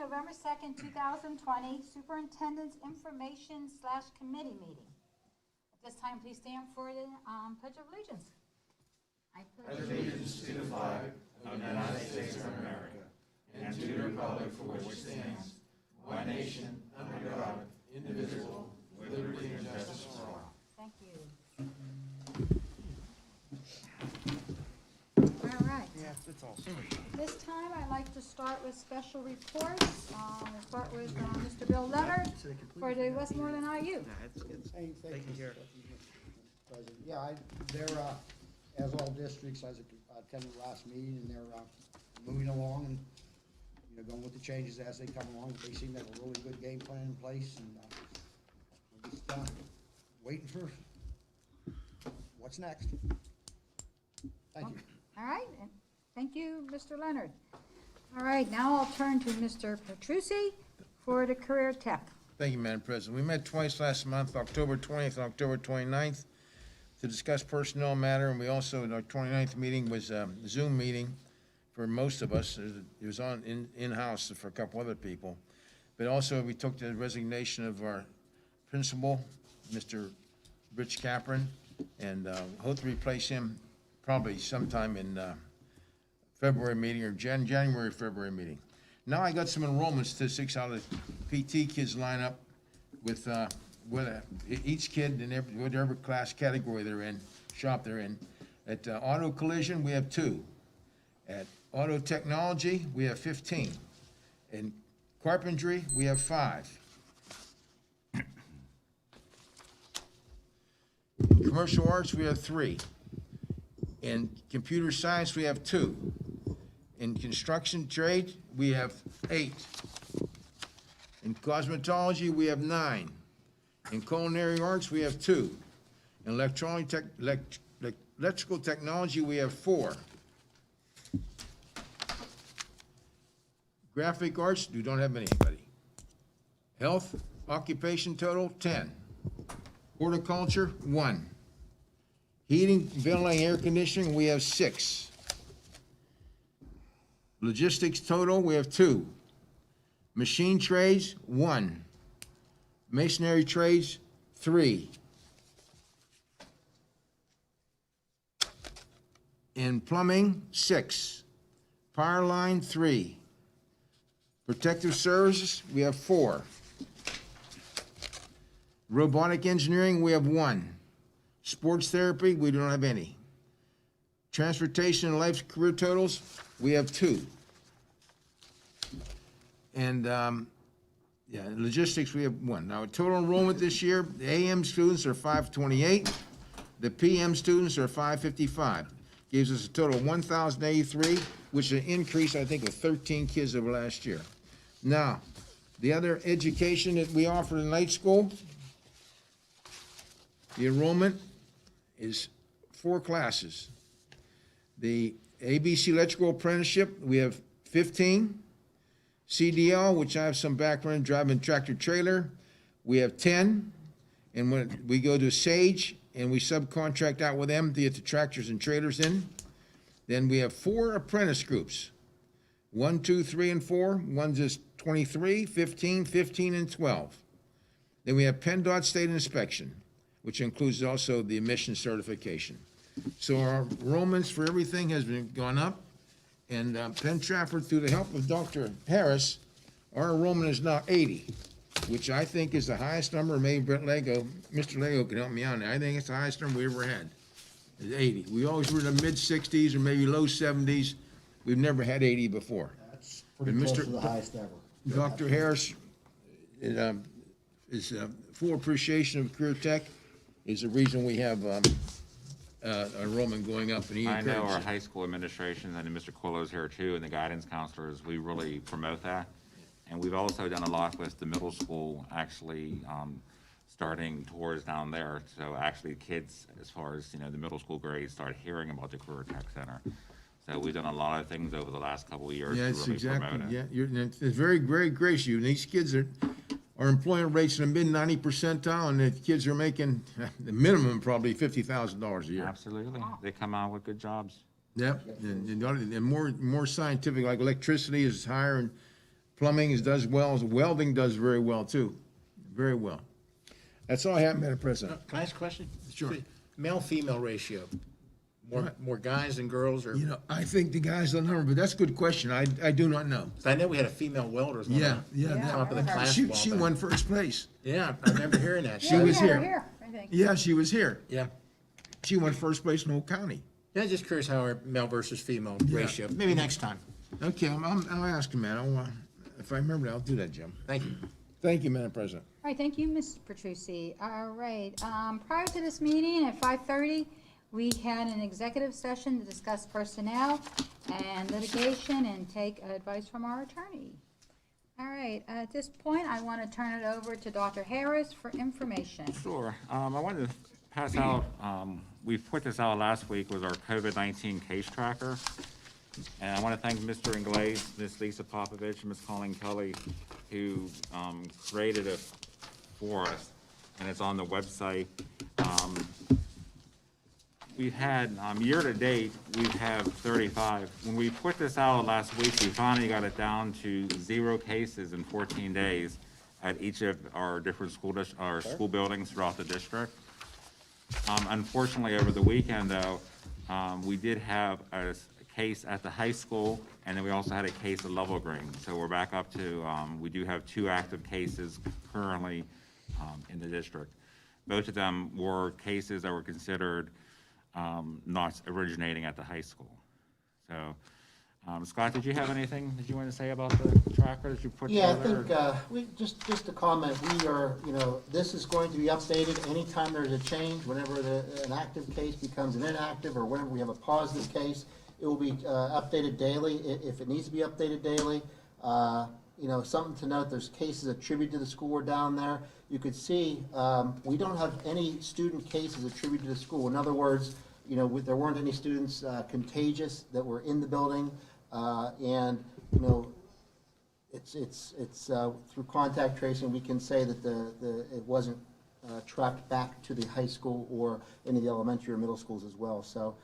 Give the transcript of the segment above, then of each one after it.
November 2nd, 2020, Superintendent's Information/Committee meeting. At this time, please stand for the Pledge of Allegiance. I pledge allegiance to the flag of the United States of America and to the republic for which it stands, one nation, under God, indivisible, with liberty and justice for all. Thank you. All right. Yeah, that's all. This time, I'd like to start with special reports. We'll start with Mr. Bill Leonard for the Westmoreland IU. Thank you, Jared. President. Yeah, they're, as all districts, I attended the last meeting, and they're moving along and, going with the changes as they come along. They seem to have a really good game plan in place, and we're just waiting for what's next. Thank you. All right, and thank you, Mr. Leonard. All right, now I'll turn to Mr. Petrucci for the Career Tech. Thank you, Madam President. We met twice last month, October 20th and October 29th, to discuss personnel matter, and we also, our 29th meeting was a Zoom meeting for most of us. It was on in-house for a couple other people. But also, we took the resignation of our principal, Mr. Rich Capron, and hope to replace him probably sometime in February meeting or January, February meeting. Now I got some enrollment statistics out of the PT kids lineup with each kid in whatever class category they're in, shop they're in. At auto collision, we have 2. At auto technology, we have 15. In carpentry, we have 5. In commercial arts, we have 3. In computer science, we have 2. In construction trade, we have 8. In cosmetology, we have 9. In culinary arts, we have 2. In electrical technology, we have 4. Graphic arts, we don't have anybody. Health, occupation total, 10. Horticulture, 1. Heating, ventilating, air conditioning, we have 6. Logistics total, we have 2. Machine trades, 1. Masonry trades, 3. In plumbing, 6. Power line, 3. Protective services, we have 4. Robotic engineering, we have 1. Sports therapy, we don't have any. Transportation and life career totals, we have 2. And logistics, we have 1. Now, total enrollment this year, the AM students are 528. The PM students are 555. Gives us a total of 1,083, which is an increase, I think, of 13 kids over last year. Now, the other education that we offer in night school, the enrollment is 4 classes. The ABC Electrical Apprenticeship, we have 15. CDL, which I have some background in driving tractor trailer, we have 10. And when we go to Sage and we subcontract out with them to get the tractors and trailers in, then we have 4 apprentice groups. 1, 2, 3, and 4. One's just 23, 15, 15, and 12. Then we have PennDOT State Inspection, which includes also the emission certification. So our enrollments for everything has been gone up, and Penn Trafford, through the help of Dr. Harris, our enrollment is now 80, which I think is the highest number. Maybe Mr. Lego can help me out. I think it's the highest number we ever had, is 80. We always were in the mid-60s or maybe low 70s. We've never had 80 before. That's pretty close to the highest ever. Dr. Harris is full appreciation of Career Tech is the reason we have enrollment going up. And I know our high school administration, and Mr. Quillo's here too, and the guidance counselors, we really promote that. And we've also done a lot with the middle school, actually starting tours down there. So actually kids, as far as, the middle school grades, start hearing about the Career Tech Center. So we've done a lot of things over the last couple of years to really promote it. Yeah, it's very, very gracious of you. And these kids our employment rates in the mid-90 percentile, and the kids are making the minimum probably $50,000 a year. Absolutely. They come out with good jobs. Yep, and more scientific, like electricity is higher, and Plumbing does well, welding does very well too, very well. That's all I have, Madam President. Can I ask a question? Sure. Male-female ratio, more guys than girls, or? You know, I think the guys don't know, but that's a good question. I do not know. 'Cause I know we had a female welder. Yeah. Top of the class. She won first place. Yeah, I remember hearing that. She was Yeah, here. we're here, I think. Yeah, she was here. Yeah. She won first place in the whole county. Yeah, just curious how our male versus female Yeah. ratio. Maybe next time. Okay, I'll ask him, man. If I remember, I'll do that, Jim. Thank you. Thank you, Madam President. All right, thank you, Ms. Petrucci. All right, prior to this meeting at 5:30, we had an executive session to discuss personnel and litigation and take advice from our attorney. All right, at this point, I want to turn it over to Dr. Harris for information. Sure. I wanted to pass out, we put this out last week, was our COVID-19 case tracker. And I want to thank Mr. Inglese, Ms. Lisa Popovich, and Ms. Colleen Kelly, who created it for us, and it's on the website. We've had, year-to-date, we have 35. When we put this out last week, we finally got it down to 0 cases in 14 days at each of our different school buildings throughout the district. Unfortunately, over the weekend, though, we did have a case at the high school, and then we also had a case at Level Green. So we're back up to, we do have 2 active cases currently in the district. Both of them were cases that were considered not originating at the high school. So, Scott, did you have anything that you wanted to say about the tracker that you put Yeah, I together? think, just to comment, we are, this is going to be updated anytime there's a change, whenever an active case becomes an inactive, or whenever we have a positive case, it will be updated daily, if it needs to be updated daily. Something to note, there's cases attributed to the school down there. You could see, we don't have any student cases attributed to the school. In other words, there weren't any students contagious that were in the building, and it's through contact tracing, we can say that it wasn't tracked back to the high school or any of the elementary or middle schools as well. So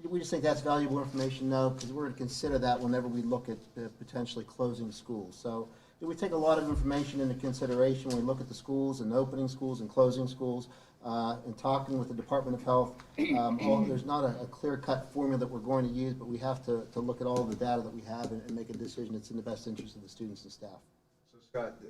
we just think that's valuable information now, because we're going to consider that whenever we look at potentially closing schools. So we take a lot of information into consideration when we look at the schools and opening schools and closing schools, and talking with the Department of Health. There's not a clear-cut formula that we're going to use, but we have to look at all of the data that we have and make a decision that's in the best interest of the students and staff. So Scott,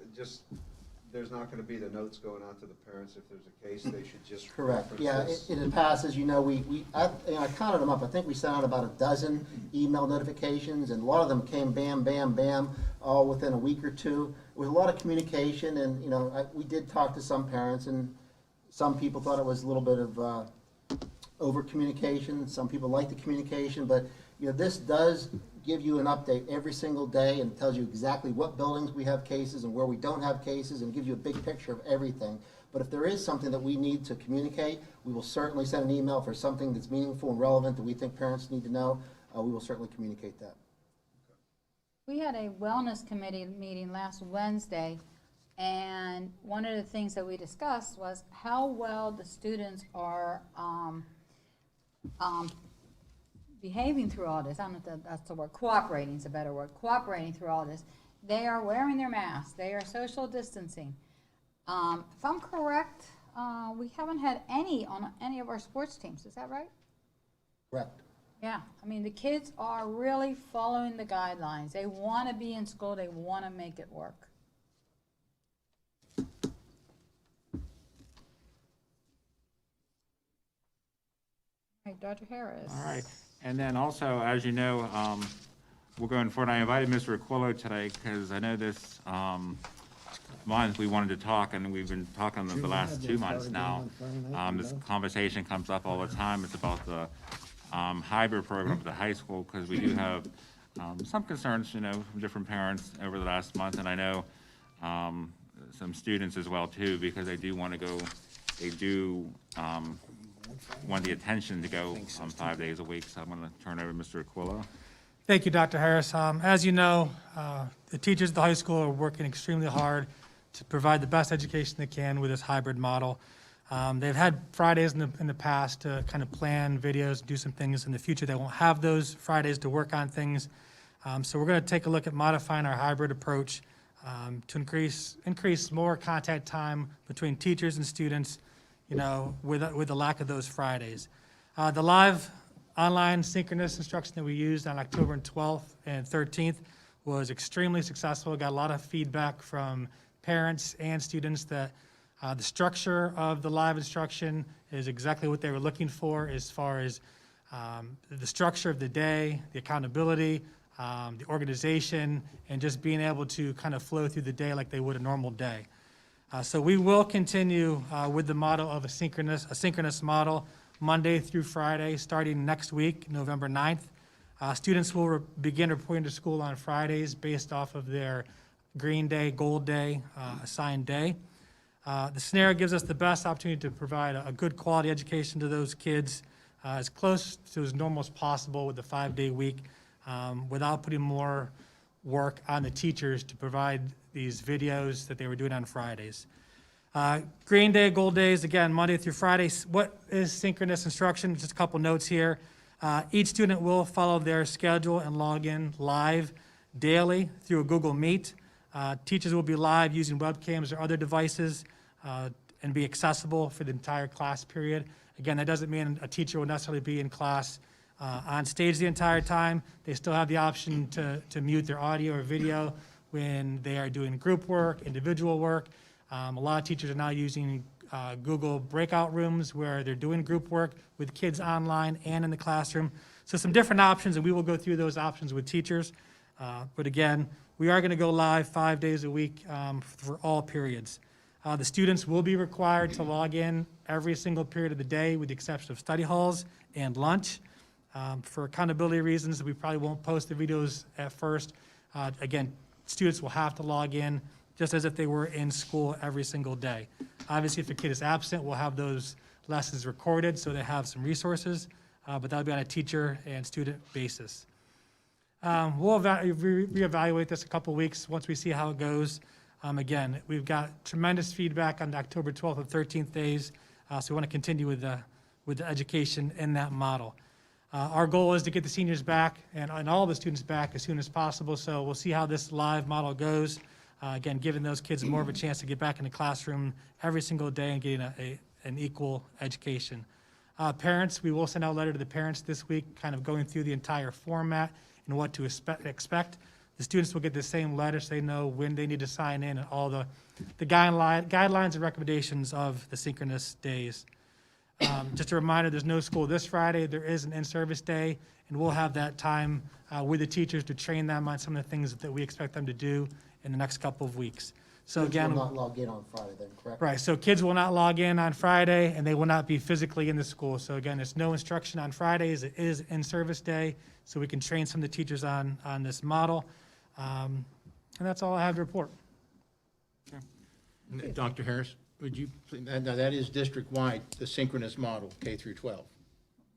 there's not going to be the notes going out to the parents if there's a case, they should just Correct. reference Yeah, this. in the past, as you know, I counted them up. I think we sent out about a dozen email notifications, and a lot of them came bam, bam, bam, all within a week or two. It was a lot of communication, and, we did talk to some parents, and some people thought it was a little bit of over-communication. Some people like the communication, but, this does give you an update every single day, and tells you exactly what buildings we have cases and where we don't have cases, and gives you a big picture of everything. But if there is something that we need to communicate, we will certainly send an email for something that's meaningful and relevant that we think parents need to know. We will certainly communicate that. We had a wellness committee meeting last Wednesday, and one of the things that we discussed was how well the students are behaving through all this. I don't know if that's the word, cooperating is a better word, cooperating through all this. They are wearing their masks, they are social distancing. If I'm correct, we haven't had any on any of our sports teams, is that right? Correct. Yeah, I mean, the kids are really following the guidelines. They want to be in school, they want to make it work. All right, Dr. Harris. All right. And then also, as you know, we're going forward. I invited Mr. Aquillo today because I know this month we wanted to talk, and we've been talking the last 2 months now. This conversation comes up all the time. It's about the hybrid program at the high school, because we do have some concerns, from different parents over the last month, and I know some students as well too, because they do want to go. They do want the attention to go 5 days a week. So I'm going to turn over to Mr. Aquillo. Thank you, Dr. Harris. As you know, the teachers at the high school are working extremely hard to provide the best education they can with this hybrid model. They've had Fridays in the past to kind of plan videos, do some things in the future. They won't have those Fridays to work on things. So we're going to take a look at modifying our hybrid approach to increase more contact time between teachers and students, with the lack of those Fridays. The live online synchronous instruction that we used on October 12th and 13th was extremely successful. Got a lot of feedback from parents and students that the structure of the live instruction is exactly what they were looking for as far as the structure of the day, the accountability, the organization, and just being able to kind of flow through the day like they would a normal day. So we will continue with the model of a synchronous model, Monday through Friday, starting next week, November 9th. Students will begin reporting to school on Fridays based off of their green day, gold day, assigned day. The scenario gives us the best opportunity to provide a good quality education to those kids as close to as normal as possible with the 5-day week, without putting more work on the teachers to provide these videos that they were doing on Fridays. Green day, gold days, again, Monday through Friday. What is synchronous instruction? Just a couple notes here. Each student will follow their schedule and log in live daily through a Google Meet. Teachers will be live using webcams or other devices and be accessible for the entire class period. Again, that doesn't mean a teacher will necessarily be in class on stage the entire time. They still have the option to mute their audio or video when they are doing group work, individual work. A lot of teachers are now using Google breakout rooms where they're doing group work with kids online and in the classroom. So some different options, and we will go through those options with teachers. But again, we are going to go live 5 days a week for all periods. The students will be required to log in every single period of the day with the exception of study halls and lunch. For accountability reasons, we probably won't post the videos at first. Again, students will have to log in just as if they were in school every single day. Obviously, if a kid is absent, we'll have those lessons recorded so they have some resources, but that'll be on a teacher and student basis. We'll reevaluate this a couple weeks once we see how it goes. Again, we've got tremendous feedback on the October 12th and 13th days, so we want to continue with the education in that model. Our goal is to get the seniors back and all the students back as soon as possible, so we'll see how this live model goes. Again, giving those kids more of a chance to get back in the classroom every single day and getting an equal education. Parents, we will send out a letter to the parents this week, kind of going through the entire format and what to expect. The students will get the same letter so they know when they need to sign in and all the guidelines and recommendations of the synchronous days. Just a reminder, there's no school this Friday. There is an in-service day, and we'll have that time with the teachers to train them on some of the things that we expect them to do in the next couple of weeks. So Kids again, will not log in on Friday then, correct? right, so kids will not log in on Friday, and they will not be physically in the school. So again, there's no instruction on Fridays. It is in-service day, so we can train some of the teachers on this model. And that's all I have to report. Dr. Harris, would you, now that is district-wide, the synchronous model, K through 12,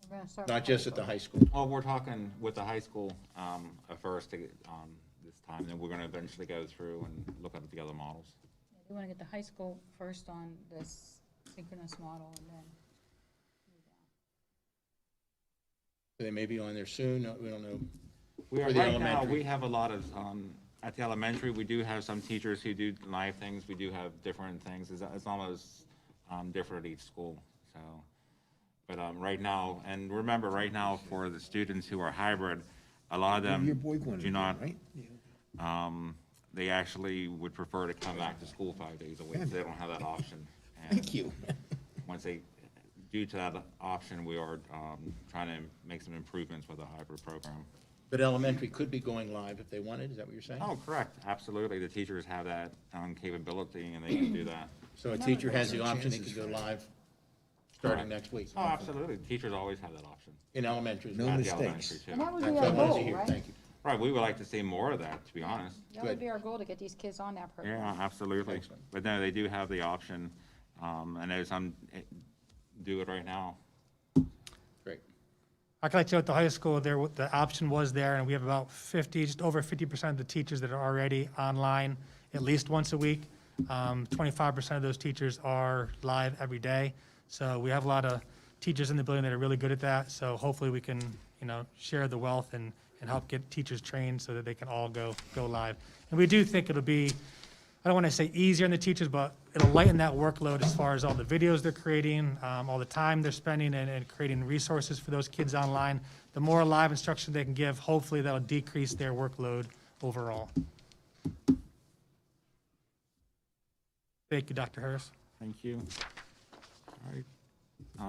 We're gonna start not with just at the high school. Well, we're talking with the high school at first this time, then we're going to eventually go through and look at the other models. We want to get the high school first on this synchronous model and then move on. They may be on there soon, we don't know. We are, For the right now, elementary. we have a lot of, at the elementary, we do have some teachers who do live things. We do have different things. It's almost different at each school, so. But right now, and remember, right now, for the students who are hybrid, a lot of them Your boy wanted do to, not, right? they actually would prefer to come back to school 5 days a week. They don't have that option. And Thank you. once they, due to that option, we are trying to make some improvements with the hybrid program. But elementary could be going live if they wanted, is that what you're saying? Oh, correct, absolutely. The teachers have that capability, and they can do that. So a teacher has the option, they could go live starting Correct. next week, Oh, absolutely. Teachers always have that option. in elementary. No At the mistakes. elementary, too. And that would That's be what I our wanted to goal, hear, right? thank you. Right, we would like to see more of that, to be honest. That would Good. be our goal, to get these kids on that program. Yeah, absolutely. Excellent. But no, they do have the option, and there's some do it right now. Great. I can let you know at the high school, the option was there, and we have about 50, just over 50% of the teachers that are already online at least once a week. 25% of those teachers are live every day. So we have a lot of teachers in the building that are really good at that. So hopefully we can, share the wealth and and help get teachers trained so that they can all go live. And we do think it'll be, I don't want to say easier on the teachers, but it'll lighten that workload as far as all the videos they're creating, all the time they're spending and creating resources for those kids online. The more live instruction they can give, hopefully that'll decrease their workload overall. Thank you, Dr. Harris. Thank you. All right.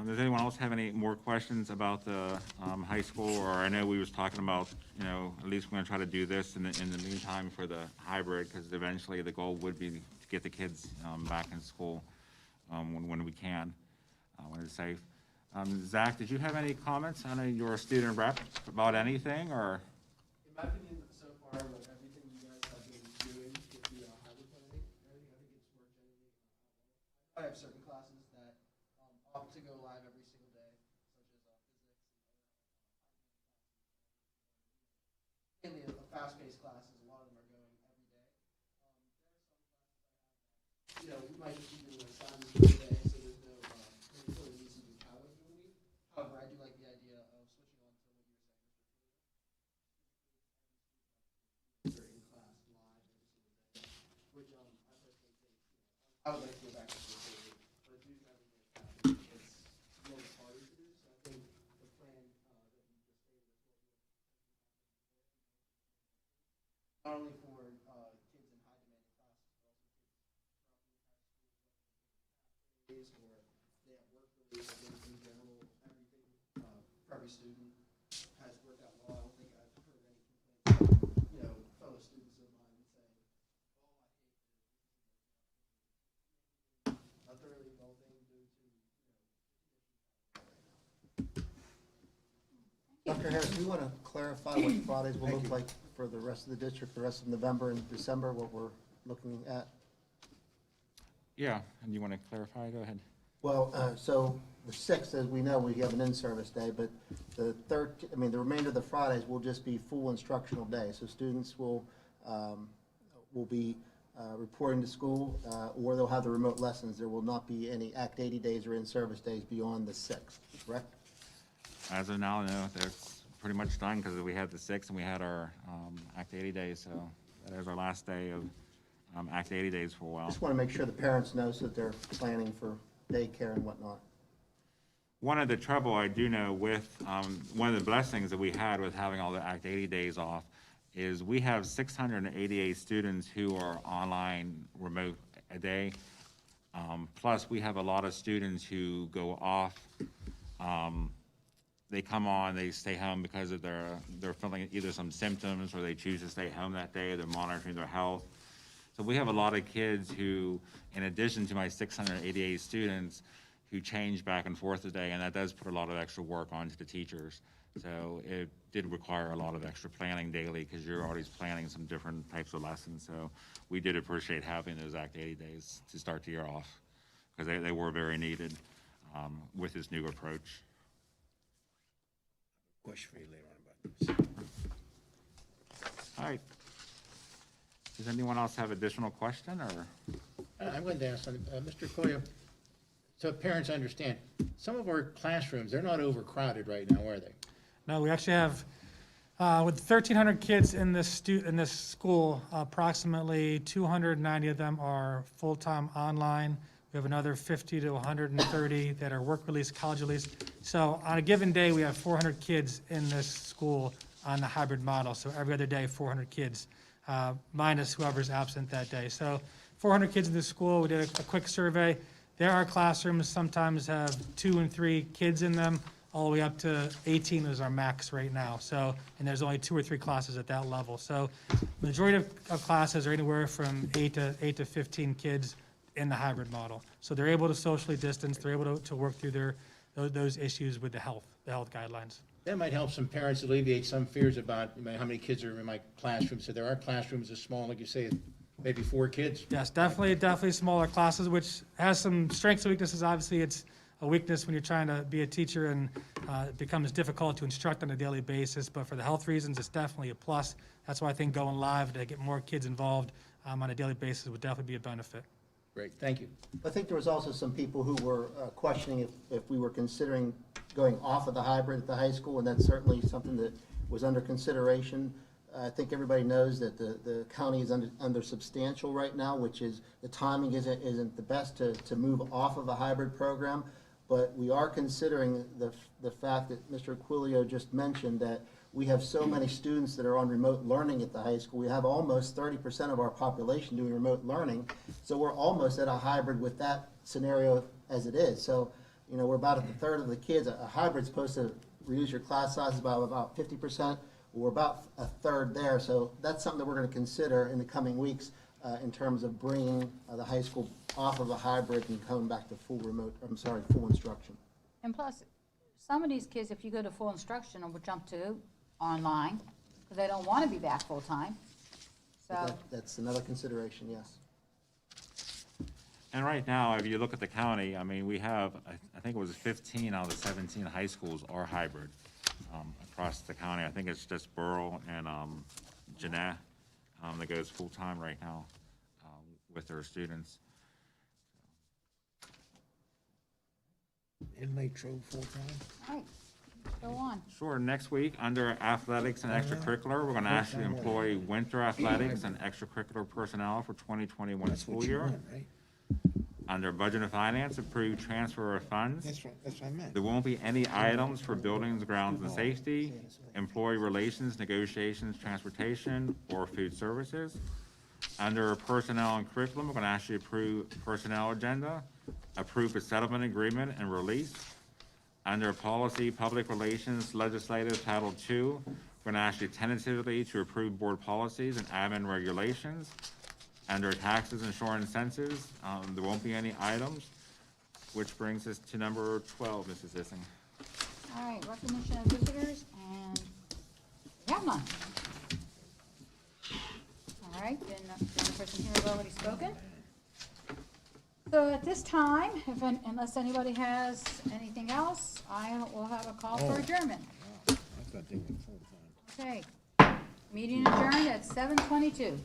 Does anyone else have any more questions about the high school? Or I know we was talking about, at least we're going to try to do this in the meantime for the hybrid, because eventually the goal would be to get the kids back in school when we can, when it's safe. Zach, did you have any comments? I know you're a student rep about anything, or? In my opinion, so far, with everything you guys have been doing with the hybrid planning, I think it's worked generally. I have certain classes that opt to go live every single day, such as physics and mainly the fast-paced classes. A lot of them are going every day. There are some classes I have that, we might just be doing assignments every day, so there's no mandatory needs to do Power during the week. However, I do like the idea of switching on to what you were saying, in class live every single day, which I personally think, I would like to go back to school daily, but due to everything that's happening, it's a little bit harder to do. So I think the plan that you just stated is what not only for kids in high demanding classes, but also kids throughout the entire school, or they have work release, in general, everything for every student has worked out well. I don't think I've heard any complaints from, fellow students of mine saying, oh, I hate this. A thoroughly well thing due to, Dr. Harris, do you want to clarify what Fridays will look like for the rest of the district, the rest of November and December, what we're looking at? Yeah, and you want to clarify? Go ahead. Well, so the 6th, as we know, we have an in-service day, but the remainder of the Fridays will just be full instructional day. So students will be reporting to school, or they'll have the remote lessons. There will not be any Act 80 days or in-service days beyond the 6th, correct? As of now, no, that's pretty much done, because we had the 6th and we had our Act 80 days, so that is our last day of Act 80 days for a while. Just want to make sure the parents know so that they're planning for daycare and whatnot. One of the trouble I do know with, one of the blessings that we had with having all the Act 80 days off is we have 688 students who are online remote a day. Plus, we have a lot of students who go off. They come on, they stay home because of they're feeling either some symptoms, or they choose to stay home that day, they're monitoring their health. So we have a lot of kids who, in addition to my 688 students, who change back and forth today, and that does put a lot of extra work onto the teachers. So it did require a lot of extra planning daily, because you're always planning some different types of lessons. So we did appreciate having those Act 80 days to start the year off, because they were very needed with this new approach. Question for you later on about this. All right. Does anyone else have additional question, or? I wanted to ask, Mr. Koya, so parents understand, some of our classrooms, they're not overcrowded right now, are they? No, we actually have, with 1,300 kids in this school, approximately 290 of them are full-time online. We have another 50 to 130 that are work release, college release. So on a given day, we have 400 kids in this school on the hybrid model. So every other day, 400 kids, minus whoever's absent that day. So 400 kids in this school. We did a quick survey. There are classrooms sometimes have 2 and 3 kids in them, all the way up to 18 is our max right now. So, and there's only 2 or 3 classes at that level. So majority of classes are anywhere from 8 to 15 kids in the hybrid model. So they're able to socially distance, they're able to work through those issues with the health guidelines. That might help some parents alleviate some fears about how many kids are in my classroom. So there are classrooms as small, like you say, maybe 4 kids. Yes, definitely smaller classes, which has some strengths and weaknesses. Obviously, it's a weakness when you're trying to be a teacher and it becomes difficult to instruct on a daily basis. But for the health reasons, it's definitely a plus. That's why I think going live to get more kids involved on a daily basis would definitely be a benefit. Great, thank you. I think there was also some people who were questioning if we were considering going off of the hybrid at the high school, and that's certainly something that was under consideration. I think everybody knows that the county is under substantial right now, which is, the timing isn't the best to move off of a hybrid program. But we are considering the fact that Mr. Aquilio just mentioned, that we have so many students that are on remote learning at the high school. We have almost 30% of our population doing remote learning. So we're almost at a hybrid with that scenario as it is. So, you know, we're about at the third of the kids. A hybrid's supposed to reduce your class sizes by about 50%. We're about a third there. So that's something that we're going to consider in the coming weeks in terms of bringing the high school off of a hybrid and coming back to full instruction. And plus, some of these kids, if you go to full instruction, will jump to online, because they don't want to be back full-time. So, That's another consideration, yes. And right now, if you look at the county, I mean, we have, I think it was 15 out of the 17 high schools are hybrid across the county. I think it's just Burrell and Jeanette that goes full-time right now with their students. In Latrobe full-time? all right, go on. Sure, next week, under athletics and extracurricular, we're gonna actually employ winter athletics and extracurricular personnel for 2021 That's school what you year. want, right? Under budget and finance, approve transfer of funds. That's what I meant. There won't be any items for buildings, grounds, and safety, employee relations, negotiations, transportation, or food services. Under personnel and curriculum, we're gonna actually approve personnel agenda, approve a settlement agreement and release. Under policy, public relations, legislative, Title II, we're gonna actually tentatively to approve board policies and admin regulations. Under taxes, insurance, census, there won't be any items, which brings us to number 12, Mrs. Zissing. All right, recognition of visitors, and we have none. All right, then the person here has already spoken. So at this time, unless anybody has anything else, I will have a call for adjournment. I thought they went full-time. Okay, meeting adjourned at 7:22.